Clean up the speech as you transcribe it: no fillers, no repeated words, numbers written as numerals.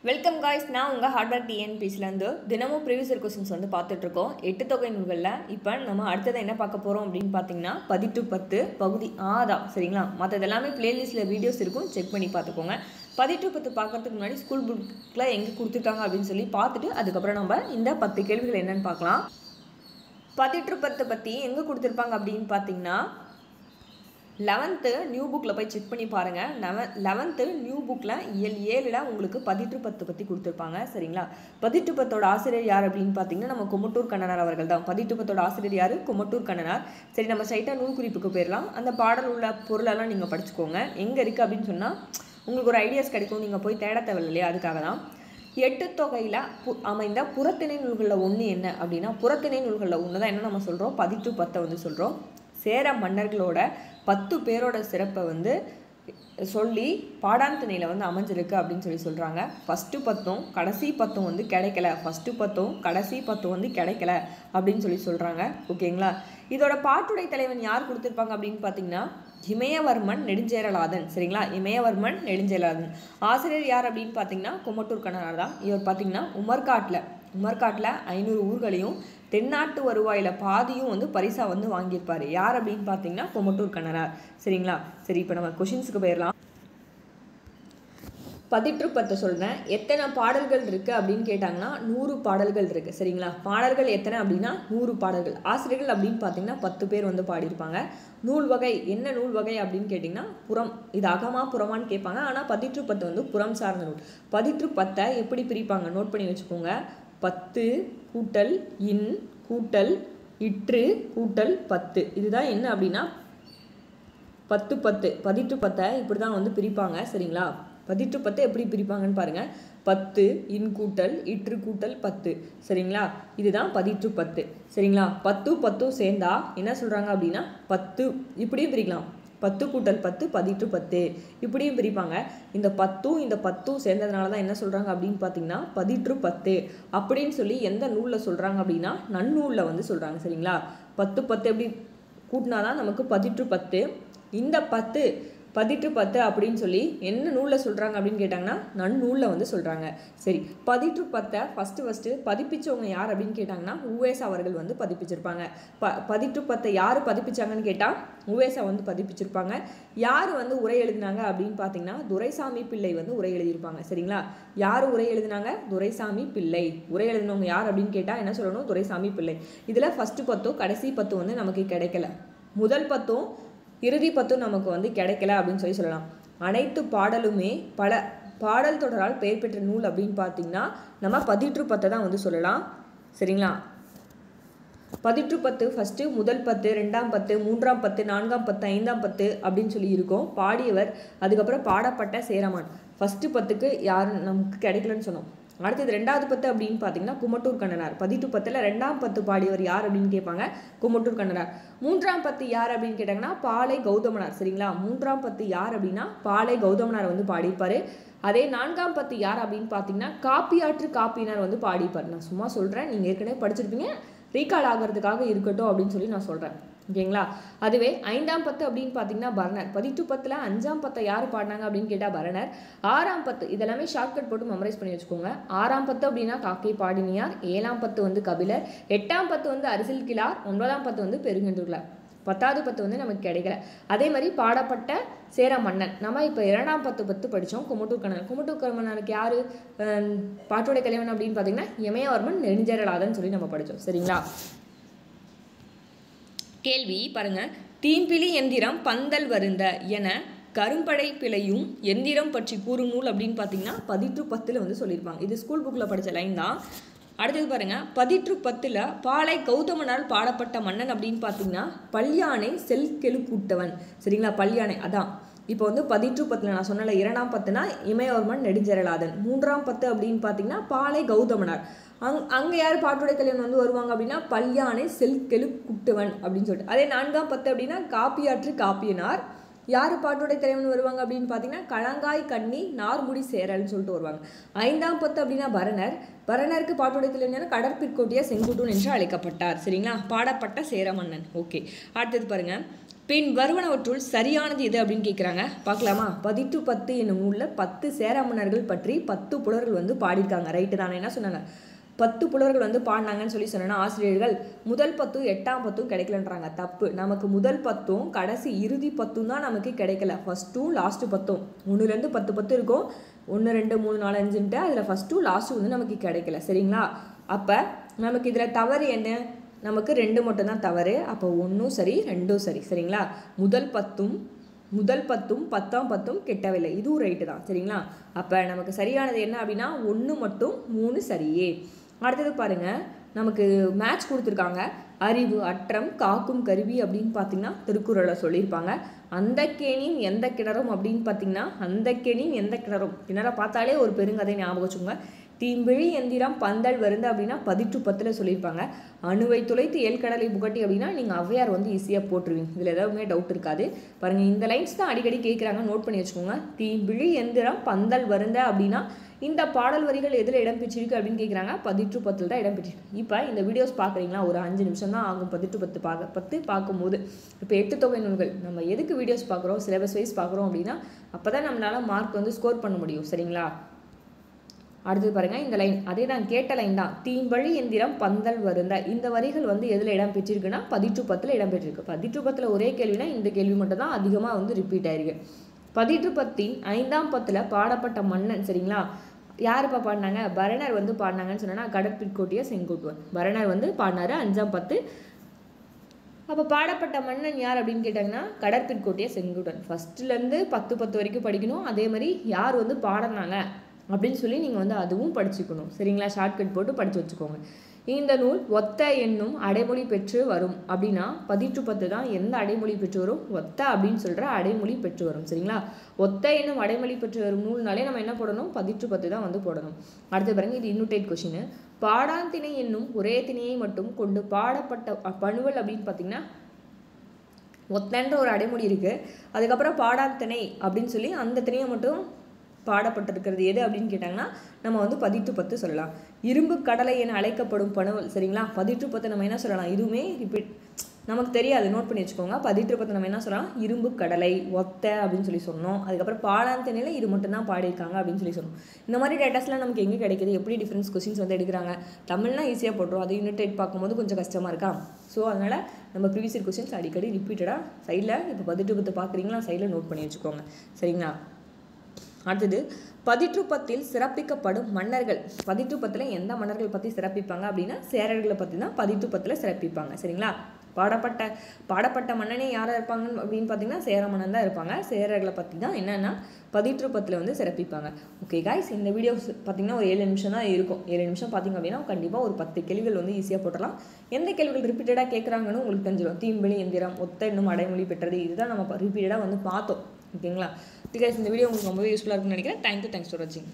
Welcome guys. நான் உங்கள் hardware டிஎன்பிசிலேருந்து தினமும் ப்ரீவியஸ் இயர் கொஸ்டின்ஸ் வந்து பார்த்துட்ருக்கோம். 8 தொகை நூல்களில் இப்போ நம்ம அடுத்ததை என்ன பார்க்க போகிறோம் அப்படின்னு பார்த்தீங்கன்னா 10 பகுதி தான். சரிங்களா? மற்றது எல்லாமே பிளேலிஸ்ட்டில் வீடியோஸ் இருக்கும், செக் பண்ணி பார்த்துக்கோங்க. 10 பார்க்கறதுக்கு முன்னாடி ஸ்கூல் புக்கில் எங்கே கொடுத்துருக்காங்க அப்படின்னு சொல்லி பார்த்துட்டு அதுக்கப்புறம் நம்ம இந்த 10 கேள்விகள் என்னென்னு பார்க்கலாம். 10 பற்றி எங்கே கொடுத்துருப்பாங்க அப்படின்னு பார்த்தீங்கன்னா 11th நியூ புக்கில் போய் செக் பண்ணி பாருங்கள். 11th நியூ புக்கில் இயல் 7ல் உங்களுக்கு 10 பற்றி கொடுத்துருப்பாங்க. சரிங்களா? 10 ஆசிரியர் யார் அப்படின்னு பார்த்தீங்கன்னா நம்ம குமட்டூர் கண்ணனார் அவர்கள் தான். 10 ஆசிரியர் யார்? குமட்டூர் கண்ணனார். சரி, நம்ம சைட்டாக நூல் குறிப்புக்கு போயிடலாம். அந்த பாடல் உள்ள பொருளெல்லாம் நீங்கள் படிச்சுக்கோங்க. எங்கே இருக்குது அப்படின்னு சொன்னால் உங்களுக்கு ஒரு ஐடியாஸ் கிடைக்கும், நீங்கள் போய் தேட தேவையில்லை இல்லையா? அதுக்காக தான். 8 தொகையில் அமைந்த புறத்திணை நூல்களில் ஒன்று என்ன அப்படின்னா புறத்திணை நூல்களில் ஒன்று தான் என்ன நம்ம சொல்கிறோம், 10 வந்து சொல்கிறோம். சேர மன்னர்களோட 10 பேரோட சிறப்பை வந்து சொல்லி பாடான் திணையில் வந்து அமைஞ்சிருக்கு அப்படின்னு சொல்லி சொல்கிறாங்க. ஃபஸ்ட்டு 10 கடைசி 10 வந்து கிடைக்கல, ஃபஸ்ட்டு 10 கடைசி 10 வந்து கிடைக்கல அப்படின்னு சொல்லி சொல்கிறாங்க. ஓகேங்களா? இதோட பாட்டுடை தலைவன் யார் கொடுத்துருப்பாங்க அப்படின்னு பார்த்தீங்கன்னா இமயவர்மன் நெடுஞ்சேரலாதன். சரிங்களா? இமயவர்மன் நெடுஞ்சேரலாதன். ஆசிரியர் யார் அப்படின்னு பார்த்தீங்கன்னா குமட்டூர் கண்ணனார் தான். இவர் பார்த்தீங்கன்னா உமர்காட்டில் 500 ஊர்களையும் தென்னாட்டு வருவாயில் பாதியும் வந்து பரிசாக வந்து வாங்கியிருப்பார். யார் அப்படின்னு பார்த்தீங்கன்னா குமட்டூர் கண்ணனார். சரிங்களா? சரி, இப்போ நம்ம கொஷின்ஸுக்கு போயிடலாம். 10 சொல்கிறேன். எத்தனை பாடல்கள் இருக்குது அப்படின்னு கேட்டாங்கன்னா 100 பாடல்கள் இருக்குது. சரிங்களா? பாடல்கள் எத்தனை அப்படின்னா 100 பாடல்கள். ஆசிரியர்கள் அப்படின்னு பார்த்தீங்கன்னா 10 பேர் வந்து பாடியிருப்பாங்க. நூல் வகை என்ன நூல் வகை அப்படின்னு கேட்டிங்கன்னா புறம். இது அகமா புறமான்னு கேட்பாங்க. ஆனால் 10 வந்து புறம் சார்ந்த நூல். 10 எப்படி பிரிப்பாங்க நோட் பண்ணி வச்சுக்கோங்க. 10 கூட்டல் இன் கூட்டல் இற்று கூட்டல் 10. இதுதான் என்ன அப்படின்னா 10 இப்படி தான் வந்து பிரிப்பாங்க. சரிங்களா? 10 எப்படி பிரிப்பாங்கன்னு பாருங்கள். 10 இன் கூட்டல் இற்று கூட்டல் 10. சரிங்களா? இதுதான் 10. சரிங்களா? 10 சேர்ந்தா என்ன சொல்கிறாங்க அப்படின்னா 10 இப்படியும் பிரிக்கலாம். 10 கூட்டல் 10 10 இப்படியும் பிரிப்பாங்க. இந்த 10 சேர்ந்ததுனால தான் என்ன சொல்கிறாங்க அப்படின்னு பார்த்தீங்கன்னா 10 அப்படின்னு சொல்லி எந்த நூலில் சொல்கிறாங்க அப்படின்னா நன்னூலில் வந்து சொல்கிறாங்க. சரிங்களா? 10 எப்படி கூட்டினா தான் நமக்கு 10. இந்த 10 அப்படின்னு சொல்லி என்ன நூலில் சொல்கிறாங்க அப்படின்னு கேட்டாங்கன்னா நன்னூலில் வந்து சொல்கிறாங்க. சரி, 10 ஃபஸ்ட்டு பதிப்பிச்சவங்க யார் அப்படின்னு கேட்டாங்கன்னா உவேசா அவர்கள் வந்து பதிப்பிச்சிருப்பாங்க. 10 யார் பதிப்பிச்சாங்கன்னு கேட்டால் உவேசா வந்து பதிப்பிச்சிருப்பாங்க. யார் வந்து உரை எழுதினாங்க அப்படின்னு பார்த்தீங்கன்னா துரைசாமி பிள்ளை வந்து உரை எழுதியிருப்பாங்க. சரிங்களா? யார் உரை எழுதினாங்க? துரைசாமி பிள்ளை. உரை எழுதினவங்க யார் அப்படின்னு கேட்டால் என்ன சொல்லணும்? துரைசாமி பிள்ளை. இதில் ஃபஸ்ட்டு 10 கடைசி 10 வந்து நமக்கு கிடைக்கல. முதல் 10 இறுதி 10 நமக்கு வந்து கிடைக்கல அப்படின்னு சொல்லலாம். அனைத்து பாடலுமே பல பாடல் தொடரால் பெயர் பெற்ற நூல் அப்படின்னு பார்த்தீங்கன்னா நம்ம 10 தான் வந்து சொல்லலாம். சரிங்களா? 10 ஃபஸ்ட்டு முதல் 10, 2ஆம் 10, 3ஆம் 10, 4ஆம் 10, 5ஆம் 10 அப்படின்னு சொல்லி இருக்கும். பாடியவர் அதுக்கப்புறம் பாடப்பட்ட சேரமான். ஃபஸ்ட்டு 10க்கு யார் நமக்கு கிடைக்கலன்னு சொன்னோம். அடுத்தது 2வது 10 அப்படின்னு பார்த்தீங்கன்னா குமட்டூர் கண்ணனார். 10 2ஆம் 10 பாடியவர் யார் அப்படின்னு கேட்பாங்க, குமட்டூர் கண்ணனார். 3ஆம் 10 யார் அப்படின்னு கேட்டாங்கன்னா பாலை கௌதமனார். சரிங்களா? 3ஆம் 10 யார் அப்படின்னா பாலை கௌதமனார் வந்து பாடியிருப்பார். அதே 4ஆம் 10 யார் அப்படின்னு பார்த்தீங்கன்னா காப்பியாற்று காப்பினார் வந்து பாடிப்பார். நான் சும்மா சொல்கிறேன், நீங்கள் ஏற்கனவே படிச்சிருப்பீங்க, ரீகால் ஆகிறதுக்காக இருக்கட்டும் அப்படின்னு சொல்லி நான் சொல்கிறேன். ஓகேங்களா? அதுவே 5ஆம் 10 அப்படின்னு பார்த்தீங்கன்னா பரணர். 10 5ஆம் 10 யார் பாடினாங்க அப்படின்னு கேட்டால் பரணர். 6ஆம் 10 இதெல்லாமே ஷார்ட்கட் போட்டு மெமரைஸ் பண்ணி வச்சுக்கோங்க. 6ஆம் 10 அப்படின்னா காக்கை பாடினியார். 7ஆம் 10 வந்து கபிலர். 8ஆம் 10 வந்து அரிசில் கிளார். 9ஆம் 10 வந்து பெருங்கென்றுள்ளார். 10வது 10 வந்து நமக்கு கிடைக்கல. அதே மாதிரி பாடப்பட்ட சேர மன்னன். நம்ம இப்போ 2ஆம் 10 படித்தோம். குமட்டூர் கண்ணன். குமட்டூர் கண்ணனுக்கு யார் பாட்டுடைய தலைவன் அப்படின்னு பார்த்தீங்கன்னா இமயவர்மன் நெடுஞ்சேரலாதன் சொல்லி நம்ம படித்தோம். சரிங்களா? கேள்வி பாருங்க. தீம்பிலி எந்திரம் பந்தல் வருந்த என கரும்படை பிழையும் எந்திரம் பற்றி கூறும் நூல் அப்படின்னு பார்த்தீங்கன்னா 10 வந்து சொல்லியிருப்பாங்க. இது ஸ்கூல் புக்கில் படித்த லைன் தான். அடுத்தது பாருங்க. 10 பாலை கௌதமனால் பாடப்பட்ட மன்னன் அப்படின்னு பார்த்தீங்கன்னா பல்யானை செல்கெழு கூட்டவன். சரிங்களா? பல்யானை அதான். இப்போ வந்து 10 நான் சொன்னல 2ஆம் 10னா இமயவர்மன் நெடுஞ்சேரலாதன். 3ஆம் 10 அப்படின்னு பார்த்தீங்கன்னா பாலை கௌதமனார். அங்கே யார் பாட்டுடைய தலைவன் வந்து வருவாங்க அப்படின்னா பல்யானை செல்கெழு குட்டவன் அப்படின்னு சொல்லிட்டு. அதே 4ஆம் 10 அப்படின்னா காப்பியாற்று காப்பியனார். யார் பாட்டுடை தலைவன் வருவாங்க அப்படின்னு பார்த்தீங்கன்னா களங்காய் கண்ணி நார்முடி சேரல்னு சொல்லிட்டு வருவாங்க. 5ஆம் பத்து அப்படின்னா பரணர். பரணருக்கு பாட்டுடை தலைவன் கடற்பிற்கோட்டிய செங்குட்டுவன் என்று அழைக்கப்பட்டார். சரிங்களா, பாடப்பட்ட சேர மன்னன். ஓகே, அடுத்தது பாருங்க, பின் வருவனவற்றுள் சரியானது எது அப்படின்னு கேட்குறாங்க. பார்க்கலாமா? 10 என்னும் நூலில் 10 சேர மன்னர்கள் பற்றி 10 புலவர்கள் வந்து பாடியிருக்காங்க. ரைட்டு தானே? என்ன சொன்னாங்க? 10 புலவர்கள் வந்து பாடினாங்கன்னு சொல்லி சொன்னா ஆசிரியர்கள் முதல் 10 8ஆம் 10 கிடைக்கலன்றாங்க. தப்பு. நமக்கு முதல் 10 கடைசி இறுதி 10 தான் நமக்கு கிடைக்கல. ஃபர்ஸ்ட்டும் லாஸ்ட் 10 1லேருந்து 10 இருக்கும். 1 2 3 4 5ன்ட்டு அதில் ஃபர்ஸ்ட்டும் லாஸ்ட்டும் வந்து நமக்கு கிடைக்கல. சரிங்களா, அப்போ நமக்கு இதில் தவறு என்ன? நமக்கு 2 மட்டும்தான் தவறு. அப்போ 1ம் சரி 2ம் சரி. சரிங்களா, முதல் 10ம் 10ஆம் 10ம் கெட்டவில்லை. இதுவும் ரைட்டு தான். சரிங்களா, அப்போ நமக்கு சரியானது என்ன அப்படின்னா 1 மட்டும் 3 சரியே. அடுத்தது பாருங்க, நமக்கு மேட்ச் கொடுத்துருக்காங்க. அறிவு அற்றம் காக்கும் கருவி அப்படின்னு பார்த்தீங்கன்னா திருக்குறளை சொல்லியிருப்பாங்க. அந்த கேணியும் எந்த கிணறும் அப்படின்னு பார்த்தீங்கன்னா அந்த கேணியும் எந்த கிணறும். கிணறை பார்த்தாலே ஒரு பெருங்கதை ஞாபகம் வச்சுங்க. தீம்பிழி எந்திரம் பந்தல் வருந்த அப்படின்னா 10 சொல்லியிருப்பாங்க. அணுவை துளைத்து ஏழ்கடலை புகட்டி அப்படின்னா நீங்கள் ஔவையார் வந்து ஈஸியாக போட்டுருவீங்க. இதில் எதுவுமே டவுட் இருக்காது. பாருங்கள், இந்த லைன்ஸ் தான் அடிக்கடி கேட்குறாங்க, நோட் பண்ணி வச்சுக்கோங்க. தீம்பிழி எந்திரம் பந்தல் வருந்த அப்படின்னா இந்த பாடல் வரிகள் எதில் இடம்பெற்றிருக்கு அப்படின்னு கேட்குறாங்க. 10 தான் இடம்பெற்றிருக்கு. இப்போ இந்த வீடியோஸ் பார்க்குறீங்களா, ஒரு 5 நிமிஷம் தான் ஆகும் 10 பார்க்கும்போது. இப்போ 8 தொகை நூல்கள் நம்ம எதுக்கு வீடியோஸ் பார்க்குறோம், சிலபஸ் வைஸ் பார்க்குறோம் அப்படின்னா அப்போ தான் நம்மளால் மார்க் வந்து ஸ்கோர் பண்ண முடியும். சரிங்களா, அடுத்தது பாருங்கள், இந்த லைன் அதே தான், கேட்ட லைன் தான். தீம்பழி எந்திரம் பந்தல் வருந்த இந்த வரிகள் வந்து எதில் இடம் பெற்றிருக்குன்னா 10 இடம்பெற்றிருக்கு. 10 ஒரே கேள்வினா இந்த கேள்வி மட்டும் தான் அதிகமாக வந்து ரிப்பீட் ஆயிருக்கு. 10 5ஆம் 10 பாடப்பட்ட மன்னன். சரிங்களா, யாருப்பா பாடினாங்க? பரணர் வந்து பாடினாங்கன்னு சொன்னா கடற்பிற்கோட்டிய செங்குட்டுவன். பரணர் வந்து பாடினாரு 5ஆம் 10. அப்போ பாடப்பட்ட மன்னன் யார் அப்படின்னு கேட்டாங்கன்னா கடற்பிற்கோட்டிய செங்குட்டுவன். ஃபர்ஸ்ட்லேருந்து 10 வரைக்கும் படிக்கணும். அதே மாதிரி யார் வந்து பாடினாங்க அப்படின்னு சொல்லி நீங்கள் வந்து அதுவும் படிச்சுக்கணும். சரிங்களா, ஷார்ட்கட் போட்டு படித்து வச்சுக்கோங்க. இந்த நூல் ஒத்த என்னும் அடைமொழி பெற்று வரும் அப்படின்னா 10 தான் எந்த அடைமொழி பெற்று வரும்? ஒத்த அப்படின்னு சொல்கிற அடைமொழி பெற்று வரும். சரிங்களா, ஒத்த என்னும் அடைமொழி பெற்று வரும் நூல்னாலே நம்ம என்ன போடணும்? 10 தான் வந்து போடணும். அடுத்து பாருங்க, இது இன்னுடேட் கொஸ்டின். பாடாந்திணை என்னும் ஒரே திணையை மட்டும் கொண்டு பாடப்பட்ட பணுவல் அப்படின்னு பார்த்தீங்கன்னா ஒத்தன்ற ஒரு அடைமொழி இருக்குது. அதுக்கப்புறம் பாடாந்திணை அப்படின்னு சொல்லி அந்த திணையை மட்டும் பாடப்பட்டிருக்கிறது எது அப்படின்னு கேட்டாங்கன்னா நம்ம வந்து 10 சொல்லலாம். இரும்பு கடலை என அழைக்கப்படும் பணுவல். சரிங்களா, 10 நம்ம என்ன சொல்லலாம்? இதுவுமே ரிப்பீட் நமக்கு தெரியாது, நோட் பண்ணி வச்சுக்கோங்க. 10 நம்ம என்ன சொல்லலாம்? இரும்பு கடலை ஒத்த அப்படின்னு சொல்லி சொன்னோம். அதுக்கப்புறம் பாடாந்திணையில் இது மட்டும்தான் பாடியிருக்காங்க அப்படின்னு சொல்லி சொன்னோம். இந்த மாதிரி டேட்டாஸ்லாம் நமக்கு எங்கே கிடைக்குது? எப்படி டிஃப்ரென்ஸ் கொஸ்டின்ஸ் வந்து எடுக்கிறாங்க? தமிழ்னா ஈஸியாக போட்டுரும், அது யூனிட் பார்க்கும்போது கொஞ்சம் கஷ்டமாக இருக்கா? ஸோ அதனால் நம்ம ப்ரீவியஸ் இயர் கொஸ்டின்ஸ் அடிக்கடி ரிப்பீட்டடாக சைடில் இப்போ 10 பார்க்குறீங்களா சைடில் நோட் பண்ணி வச்சுக்கோங்க. சரிங்களா, அடுத்தது 10 சிறப்பிக்கப்படும் மன்னர்கள். 10 எந்த மன்னர்கள் பற்றி சிறப்பிப்பாங்க அப்படின்னா சேரர்களை பற்றி தான் 10 சிறப்பிப்பாங்க. சரிங்களா, பாடப்பட்ட மன்னனே யாராக இருப்பாங்க அப்படின்னு பார்த்தீங்கன்னா சேர மன்னன் தான் இருப்பாங்க. சேரர்களை பற்றி தான் என்னென்னா 10 வந்து சிறப்பிப்பாங்க. ஓகே காய்ஸ், இந்த வீடியோ பார்த்தீங்கன்னா ஒரு 7 நிமிஷம் தான் இருக்கும். 7 நிமிஷம் பார்த்தீங்க அப்படின்னா கண்டிப்பாக ஒரு 10 கேள்விகள் வந்து ஈஸியாக போட்டலாம். எந்த கேள்விகள் ரிப்பீட்டடாக கேட்குறாங்கன்னு உங்களுக்கு தெரிஞ்சிடும். தீம்பிழி எந்திரம் ஒத்த இன்னும் அடைமொழி பெற்றது இதுதான் நம்ம ரிப்பீட்டடாக வந்து பார்த்தோம். ஓகேங்களா, இந்த வீடியோ உங்களுக்கு ரொம்பவே யூஸ்ஃபுல்லாக இருக்குன்னு நினைக்கிறேன். தேங்க்யூ, தேங்க்ஸ் ஃபார் வாட்சிங்.